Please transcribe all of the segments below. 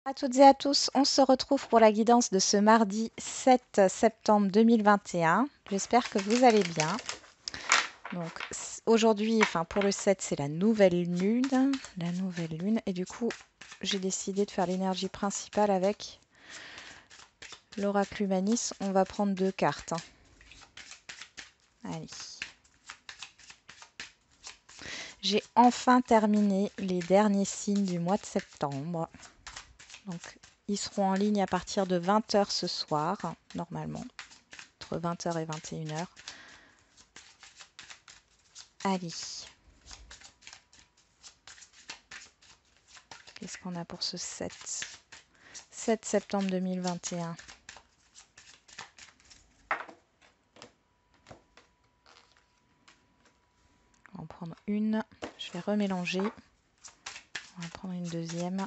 À toutes et à tous, on se retrouve pour la guidance de ce mardi 7 septembre 2021. J'espère que vous allez bien. Donc aujourd'hui, enfin pour le 7, c'est la nouvelle lune. La nouvelle lune. Et du coup, j'ai décidé de faire l'énergie principale avec l'oracle Humanis. On va prendre deux cartes. Allez. J'ai enfin terminé les derniers signes du mois de septembre. Donc ils seront en ligne à partir de 20 h ce soir, normalement. Entre 20 h et 21 h. Allez. Qu'est-ce qu'on a pour ce 7 septembre 2021? On va en prendre une. Je vais remélanger. On va prendre une deuxième.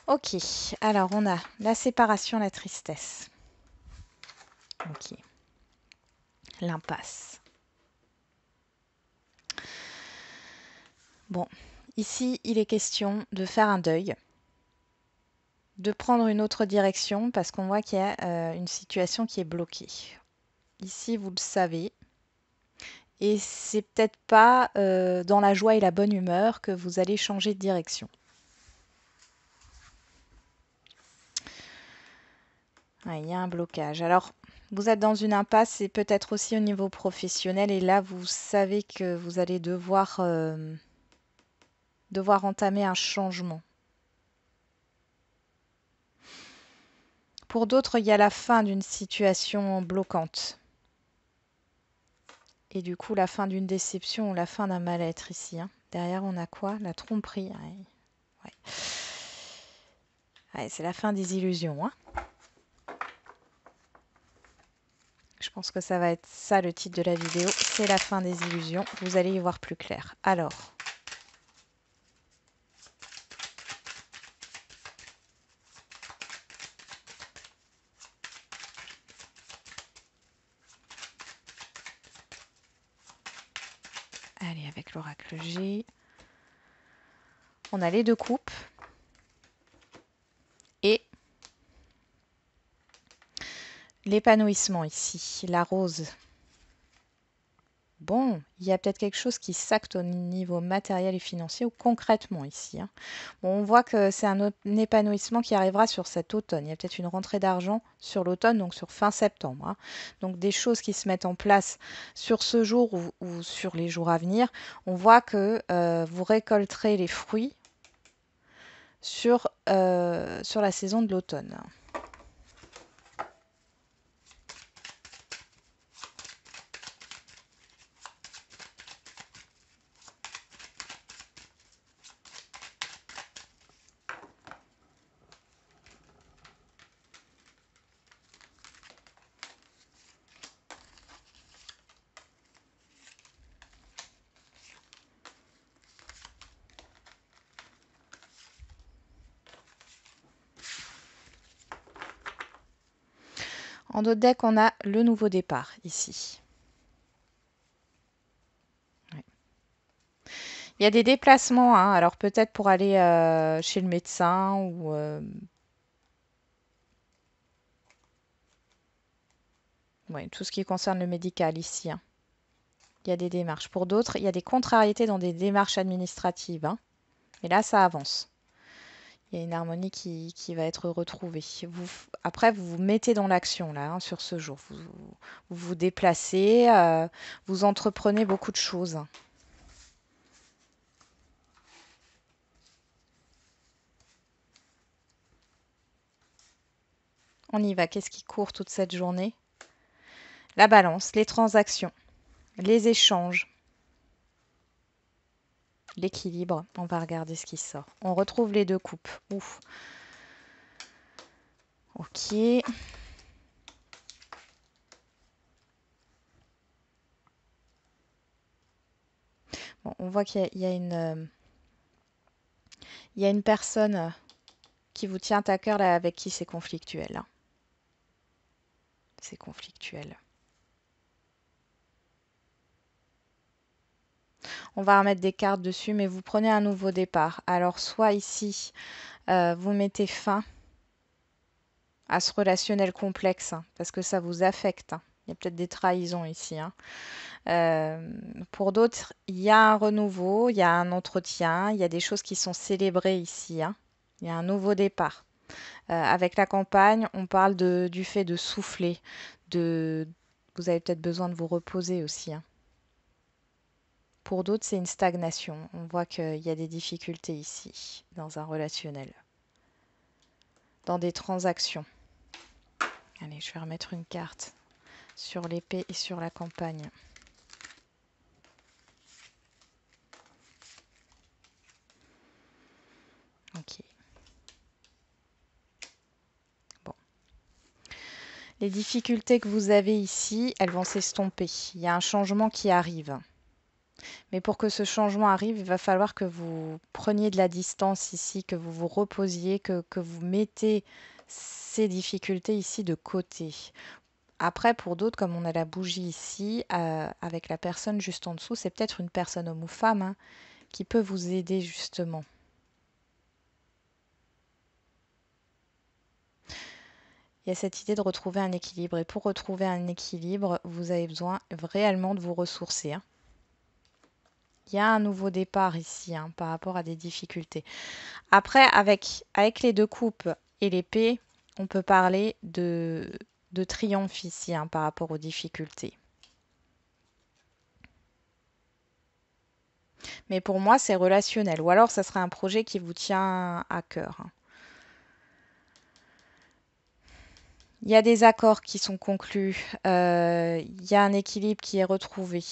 Ok. Alors, on a la séparation, la tristesse. Ok. L'impasse. Bon. Ici, il est question de faire un deuil, de prendre une autre direction parce qu'on voit qu'il y a une situation qui est bloquée. Ici, vous le savez, et c'est peut-être pas dans la joie et la bonne humeur que vous allez changer de direction. Ouais, il y a un blocage. Alors, vous êtes dans une impasse et peut-être aussi au niveau professionnel, et là, vous savez que vous allez devoir entamer un changement. Pour d'autres, il y a la fin d'une situation bloquante. Et du coup, la fin d'une déception ou la fin d'un mal-être ici, hein. Derrière, on a quoi? La tromperie. Ouais. Ouais. Ouais, c'est la fin des illusions, hein. Je pense que ça va être ça le titre de la vidéo. C'est la fin des illusions. Vous allez y voir plus clair. Alors, allez, avec l'oracle G. On a les deux coupes. Et l'épanouissement ici, la rose. Bon, il y a peut-être quelque chose qui s'acte au niveau matériel et financier ou concrètement ici, hein. Bon, on voit que c'est un épanouissement qui arrivera sur cet automne. Il y a peut-être une rentrée d'argent sur l'automne, donc sur fin septembre, hein. Donc des choses qui se mettent en place sur ce jour ou sur les jours à venir. On voit que vous récolterez les fruits sur la saison de l'automne. En d'autres decks, on a le nouveau départ ici. Ouais. Il y a des déplacements, hein, alors peut-être pour aller chez le médecin ou ouais, tout ce qui concerne le médical ici, hein. Il y a des démarches. Pour d'autres, il y a des contrariétés dans des démarches administratives, hein. Et là, ça avance. Il y a une harmonie qui va être retrouvée. Après, vous vous mettez dans l'action là, hein, sur ce jour. Vous vous déplacez, vous entreprenez beaucoup de choses. On y va. Qu'est-ce qui court toute cette journée? La balance, les transactions, les échanges, l'équilibre. On va regarder ce qui sort. On retrouve les deux coupes. Ouf. Ok. Bon, on voit qu'il y a une personne qui vous tient à cœur là, avec qui c'est conflictuel, hein. C'est conflictuel. On va remettre des cartes dessus, mais vous prenez un nouveau départ. Alors, soit ici, vous mettez fin à ce relationnel complexe, hein, parce que ça vous affecte, hein. Il y a peut-être des trahisons ici, hein. Pour d'autres, il y a un renouveau, il y a un entretien, il y a des choses qui sont célébrées ici, hein. Il y a un nouveau départ. Avec la campagne, on parle du fait de souffler, de... vous avez peut-être besoin de vous reposer aussi, hein. Pour d'autres, c'est une stagnation. On voit qu'il y a des difficultés ici, dans un relationnel, dans des transactions. Allez, je vais remettre une carte sur l'épée et sur la campagne. Ok. Bon. Les difficultés que vous avez ici, elles vont s'estomper. Il y a un changement qui arrive. Mais pour que ce changement arrive, il va falloir que vous preniez de la distance ici, que vous vous reposiez, que vous mettez ces difficultés ici de côté. Après, pour d'autres, comme on a la bougie ici, avec la personne juste en dessous, c'est peut-être une personne homme ou femme, hein, qui peut vous aider justement. Il y a cette idée de retrouver un équilibre. Et pour retrouver un équilibre, vous avez besoin réellement de vous ressourcer, hein. Il y a un nouveau départ ici, hein, par rapport à des difficultés. Après, avec les deux coupes et l'épée, on peut parler de triomphe ici, hein, par rapport aux difficultés. Mais pour moi, c'est relationnel. Ou alors, ça serait un projet qui vous tient à cœur, hein. Il y a des accords qui sont conclus. Il y a un équilibre qui est retrouvé.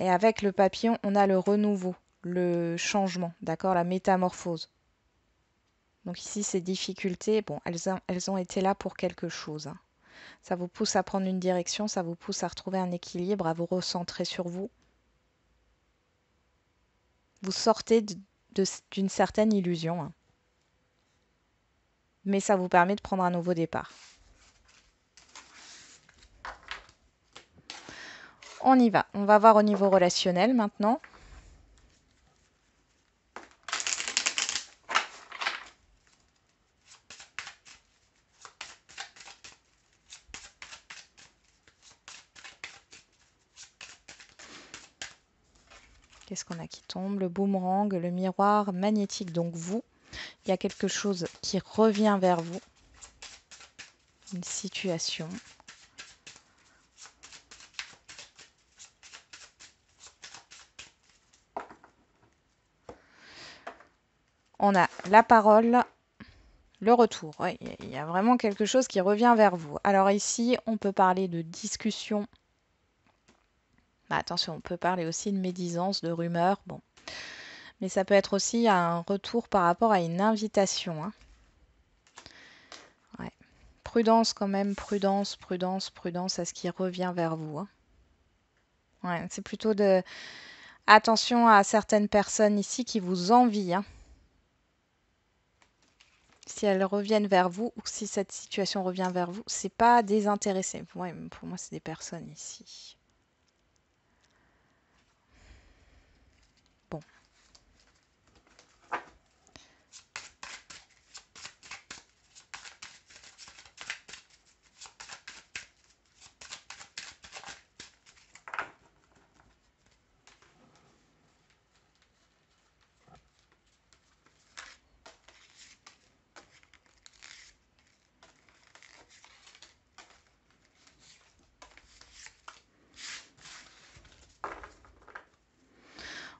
Et avec le papillon, on a le renouveau, le changement, d'accord, la métamorphose. Donc ici, ces difficultés, bon, elles ont été là pour quelque chose, hein. Ça vous pousse à prendre une direction, ça vous pousse à retrouver un équilibre, à vous recentrer sur vous. Vous sortez d'une certaine illusion, hein. Mais ça vous permet de prendre un nouveau départ. On y va. On va voir au niveau relationnel maintenant. Qu'est-ce qu'on a qui tombe? Le boomerang, le miroir magnétique. Donc vous, il y a quelque chose qui revient vers vous. Une situation. On a la parole, le retour. Ouais, il y a vraiment quelque chose qui revient vers vous. Alors ici, on peut parler de discussion. Bah, attention, on peut parler aussi de médisance, de rumeurs. Bon. Mais ça peut être aussi un retour par rapport à une invitation, hein. Ouais. Prudence quand même, prudence, prudence, prudence à ce qui revient vers vous, hein. Ouais, c'est plutôt de... Attention à certaines personnes ici qui vous envient, hein. Si elles reviennent vers vous ou si cette situation revient vers vous, c'est pas désintéressé. Ouais, pour moi, c'est des personnes ici. Bon.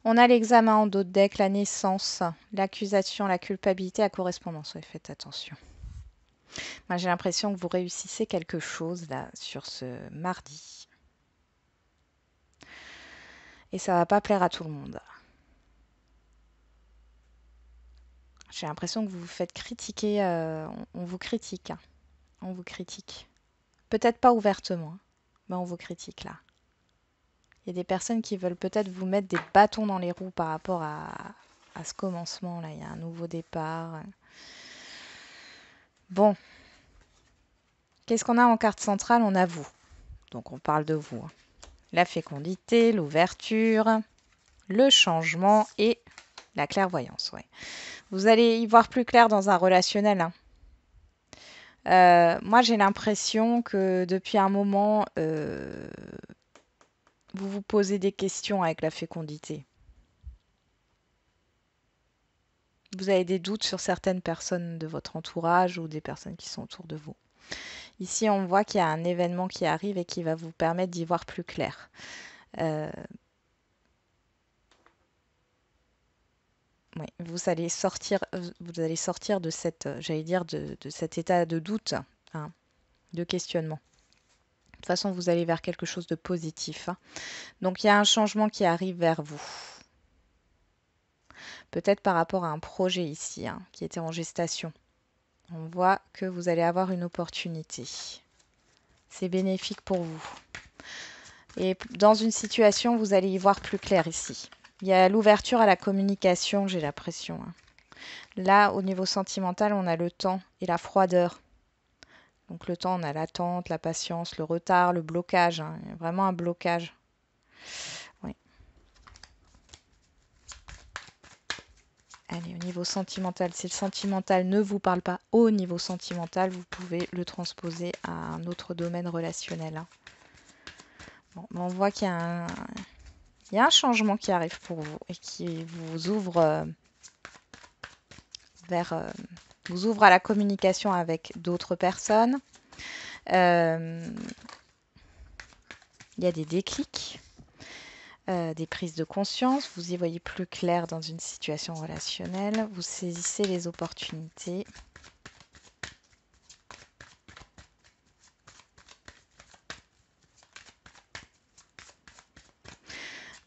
On a l'examen en dos de deck, la naissance, l'accusation, la culpabilité, la correspondance. Ouais, faites attention. Moi, j'ai l'impression que vous réussissez quelque chose là sur ce mardi. Et ça va pas plaire à tout le monde. J'ai l'impression que vous vous faites critiquer. On vous critique, hein. On vous critique. Peut-être pas ouvertement, hein, mais on vous critique là. Il y a des personnes qui veulent peut-être vous mettre des bâtons dans les roues par rapport à ce commencement là. Il y a un nouveau départ. Bon. Qu'est-ce qu'on a en carte centrale? On a vous. Donc on parle de vous, hein. la fécondité, l'ouverture, le changement et la clairvoyance. Ouais. Vous allez y voir plus clair dans un relationnel. Hein. Moi, j'ai l'impression que depuis un moment, vous vous posez des questions avec la fécondité. Vous avez des doutes sur certaines personnes de votre entourage ou des personnes qui sont autour de vous. Ici, on voit qu'il y a un événement qui arrive et qui va vous permettre d'y voir plus clair. Oui, vous allez sortir de cette, j'allais dire, de cet état de doute, hein, de questionnement. De toute façon, vous allez vers quelque chose de positif. Hein. Donc, il y a un changement qui arrive vers vous. Peut-être par rapport à un projet ici, hein, qui était en gestation. On voit que vous allez avoir une opportunité. C'est bénéfique pour vous. Et dans une situation, vous allez y voir plus clair ici. Il y a l'ouverture à la communication, j'ai l'impression. Hein. Là, au niveau sentimental, on a le temps et la froideur. Donc le temps, on a l'attente, la patience, le retard, le blocage. Hein. Il y a vraiment un blocage. Oui. Allez, au niveau sentimental, si le sentimental ne vous parle pas au niveau sentimental, vous pouvez le transposer à un autre domaine relationnel. Hein. Bon, on voit qu'il y a un changement qui arrive pour vous et qui vous ouvre vous ouvre à la communication avec d'autres personnes. Il y a des déclics, des prises de conscience. Vous y voyez plus clair dans une situation relationnelle. Vous saisissez les opportunités.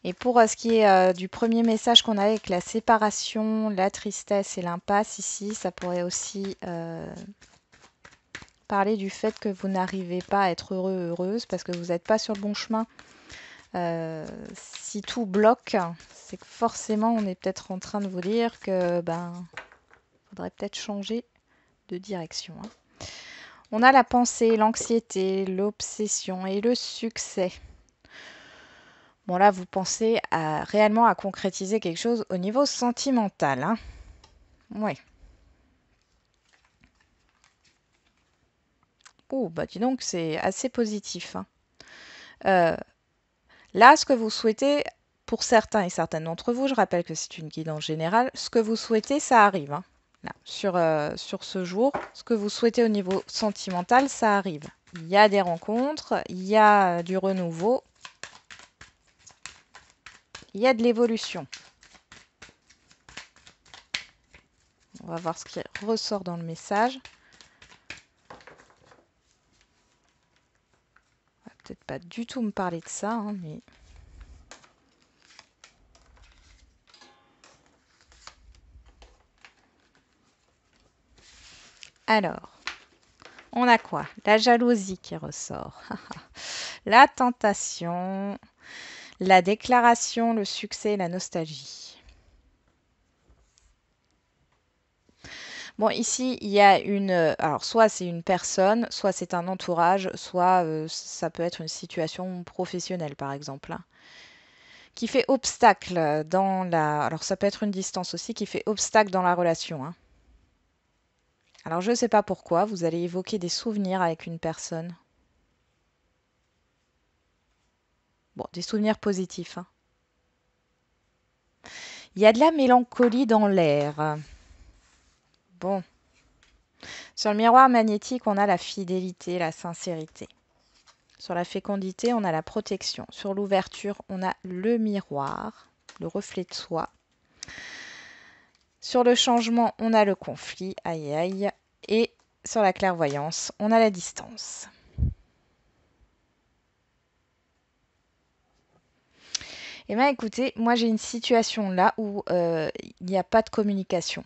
Et pour ce qui est du premier message qu'on a avec la séparation, la tristesse et l'impasse ici, ça pourrait aussi parler du fait que vous n'arrivez pas à être heureux, heureuse, parce que vous n'êtes pas sur le bon chemin. Si tout bloque, c'est que forcément on est peut-être en train de vous dire que faudrait peut-être changer de direction. Hein. On a la pensée, l'anxiété, l'obsession et le succès. Bon là, vous pensez réellement à concrétiser quelque chose au niveau sentimental. Hein. Oui. Oh, bah dis donc, c'est assez positif. Hein. Là, ce que vous souhaitez, pour certains et certaines d'entre vous, je rappelle que c'est une guidance générale, ce que vous souhaitez, ça arrive. Hein. Là, sur ce jour, ce que vous souhaitez au niveau sentimental, ça arrive. Il y a des rencontres, il y a du renouveau, il y a de l'évolution. On va voir ce qui ressort dans le message. On va peut-être pas du tout me parler de ça, hein, mais... Alors, on a quoi? La jalousie qui ressort. La tentation, la déclaration, le succès, la nostalgie. Bon, ici, il y a alors, soit c'est une personne, soit c'est un entourage, soit ça peut être une situation professionnelle, par exemple, hein, qui fait obstacle dans la... Alors, ça peut être une distance aussi, qui fait obstacle dans la relation. Hein. Alors, je ne sais pas pourquoi, vous allez évoquer des souvenirs avec une personne. Bon, des souvenirs positifs. Hein. Il y a de la mélancolie dans l'air. Bon. Sur le miroir magnétique, on a la fidélité, la sincérité. Sur la fécondité, on a la protection. Sur l'ouverture, on a le miroir, le reflet de soi. Sur le changement, on a le conflit, aïe aïe. Et sur la clairvoyance, on a la distance. Eh bien écoutez, moi j'ai une situation là où il n'y a pas de communication.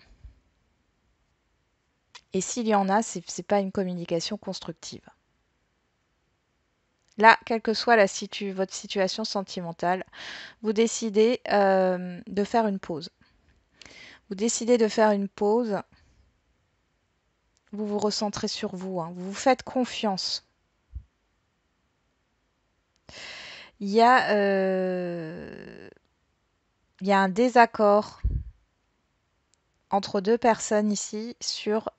Et s'il y en a, ce n'est pas une communication constructive. Là, quelle que soit votre situation sentimentale, vous décidez de faire une pause. Vous décidez de faire une pause. Vous vous recentrez sur vous. Hein, vous vous faites confiance. Il y a, il y a un désaccord entre deux personnes ici sur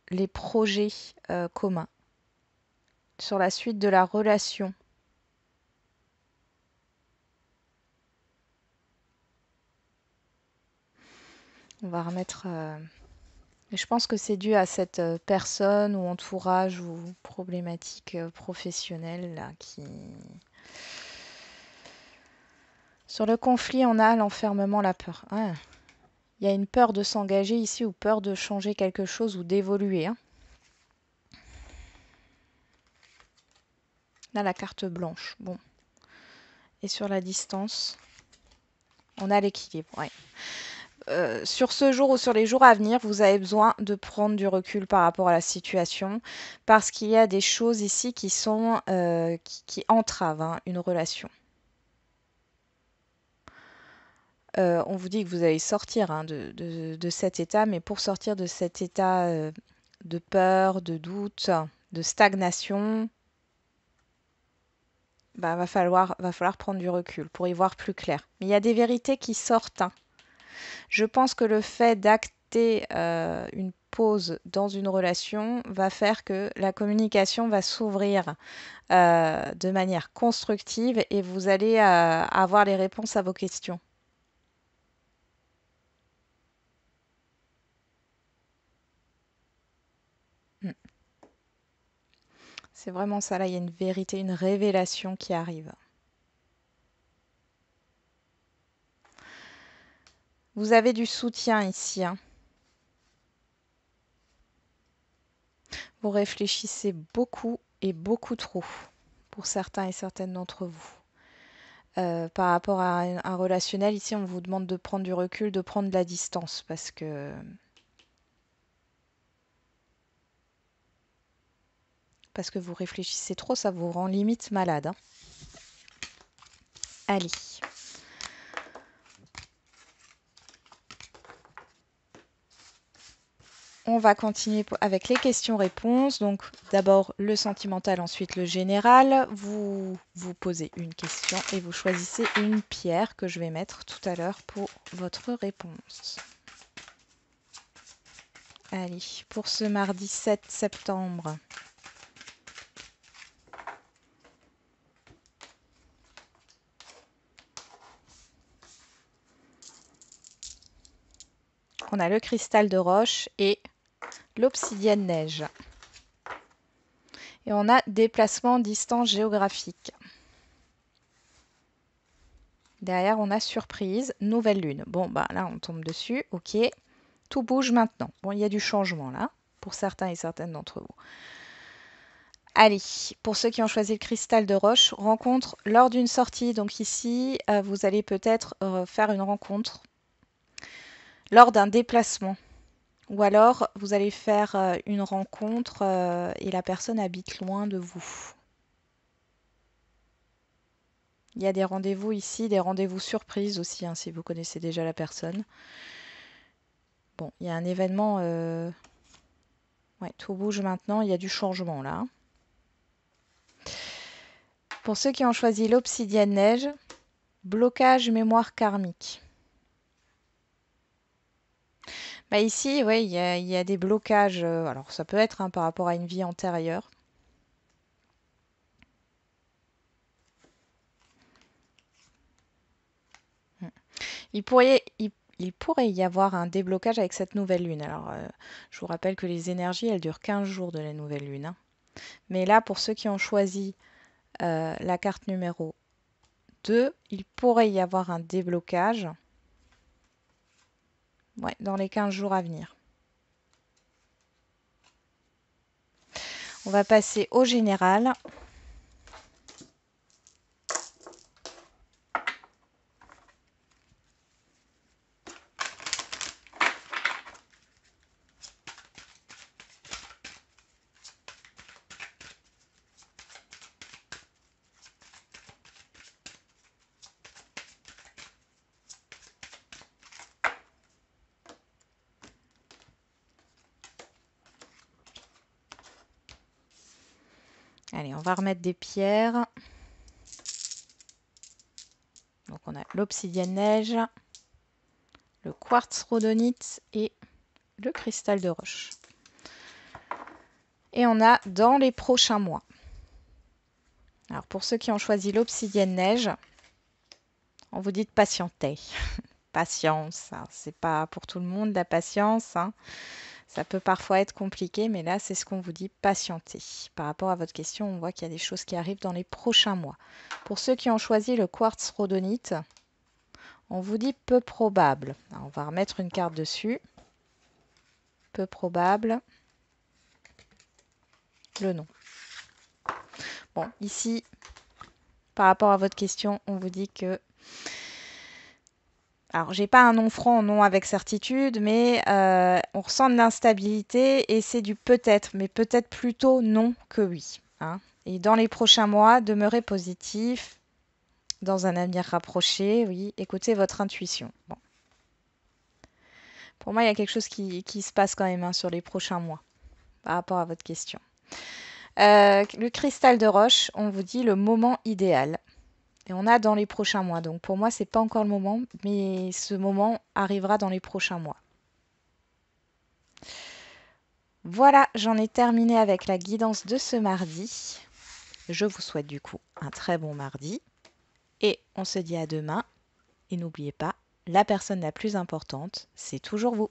les projets communs, sur la suite de la relation. On va remettre. Et je pense que c'est dû à cette personne ou entourage ou problématique professionnelle là, qui. Sur le conflit, on a l'enfermement, la peur. Ah, il y a une peur de s'engager ici ou peur de changer quelque chose ou d'évoluer, hein. Là, la carte blanche. Bon. Et sur la distance, on a l'équilibre. Ouais. Sur ce jour ou sur les jours à venir, vous avez besoin de prendre du recul par rapport à la situation parce qu'il y a des choses ici qui sont qui entravent hein, une relation. On vous dit que vous allez sortir hein, de cet état, mais pour sortir de cet état de peur, de doute, de stagnation, bah, va falloir prendre du recul pour y voir plus clair. Mais il y a des vérités qui sortent, hein. Je pense que le fait d'acter une pause dans une relation va faire que la communication va s'ouvrir de manière constructive et vous allez avoir les réponses à vos questions. Mm. C'est vraiment ça, là, il y a une vérité, une révélation qui arrive. Vous avez du soutien ici, hein. Vous réfléchissez beaucoup et beaucoup trop pour certains et certaines d'entre vous. Par rapport à un relationnel, ici, on vous demande de prendre du recul, de prendre de la distance parce que vous réfléchissez trop, ça vous rend limite malade, hein. Allez. On va continuer avec les questions-réponses. Donc d'abord le sentimental, ensuite le général. Vous vous posez une question et vous choisissez une pierre que je vais mettre tout à l'heure pour votre réponse. Allez, pour ce mardi 7 septembre. On a le cristal de roche et l'obsidienne neige. Et on a déplacement, distance géographique. Derrière, on a surprise, nouvelle lune. Bon, bah là, on tombe dessus. Ok. Tout bouge maintenant. Bon, il y a du changement là, pour certains et certaines d'entre vous. Allez, pour ceux qui ont choisi le cristal de roche, rencontre lors d'une sortie. Donc ici, vous allez peut-être faire une rencontre lors d'un déplacement. Ou alors, vous allez faire une rencontre et la personne habite loin de vous. Il y a des rendez-vous ici, des rendez-vous surprises aussi, hein, si vous connaissez déjà la personne. Bon, il y a un événement... Ouais, tout bouge maintenant, il y a du changement là. Pour ceux qui ont choisi l'obsidienne neige, blocage mémoire karmique. Bah ici, ouais, il y a des blocages. Alors ça peut être hein, par rapport à une vie antérieure. Il pourrait y avoir un déblocage avec cette nouvelle lune. Alors, je vous rappelle que les énergies, elles durent 15 jours de la nouvelle lune, hein. Mais là, pour ceux qui ont choisi la carte numéro 2, il pourrait y avoir un déblocage ouais, dans les 15 jours à venir. On va passer au général. Allez, on va remettre des pierres. Donc on a l'obsidienne neige, le quartz rhodonite et le cristal de roche. Et on a dans les prochains mois. Alors pour ceux qui ont choisi l'obsidienne neige, on vous dit de patienter. Patience, hein. C'est pas pour tout le monde la patience, hein. Ça peut parfois être compliqué, mais là c'est ce qu'on vous dit, patienter. Par rapport à votre question, on voit qu'il y a des choses qui arrivent dans les prochains mois. Pour ceux qui ont choisi le quartz rhodonite, on vous dit peu probable. Alors, on va remettre une carte dessus. Peu probable. Le nom. Bon, ici, par rapport à votre question, on vous dit que... Alors, j'ai pas un nom franc, non avec certitude, mais on ressent de l'instabilité et c'est du peut-être, mais peut-être plutôt non que oui, hein. Et dans les prochains mois, demeurez positif. Dans un avenir rapproché, oui, écoutez votre intuition. Bon. Pour moi, il y a quelque chose qui se passe quand même, hein, sur les prochains mois, par rapport à votre question. Le cristal de roche, on vous dit le moment idéal. Et on a dans les prochains mois. Donc pour moi, c'est pas encore le moment, mais ce moment arrivera dans les prochains mois. Voilà, j'en ai terminé avec la guidance de ce mardi. Je vous souhaite du coup un très bon mardi. Et on se dit à demain. Et n'oubliez pas, la personne la plus importante, c'est toujours vous.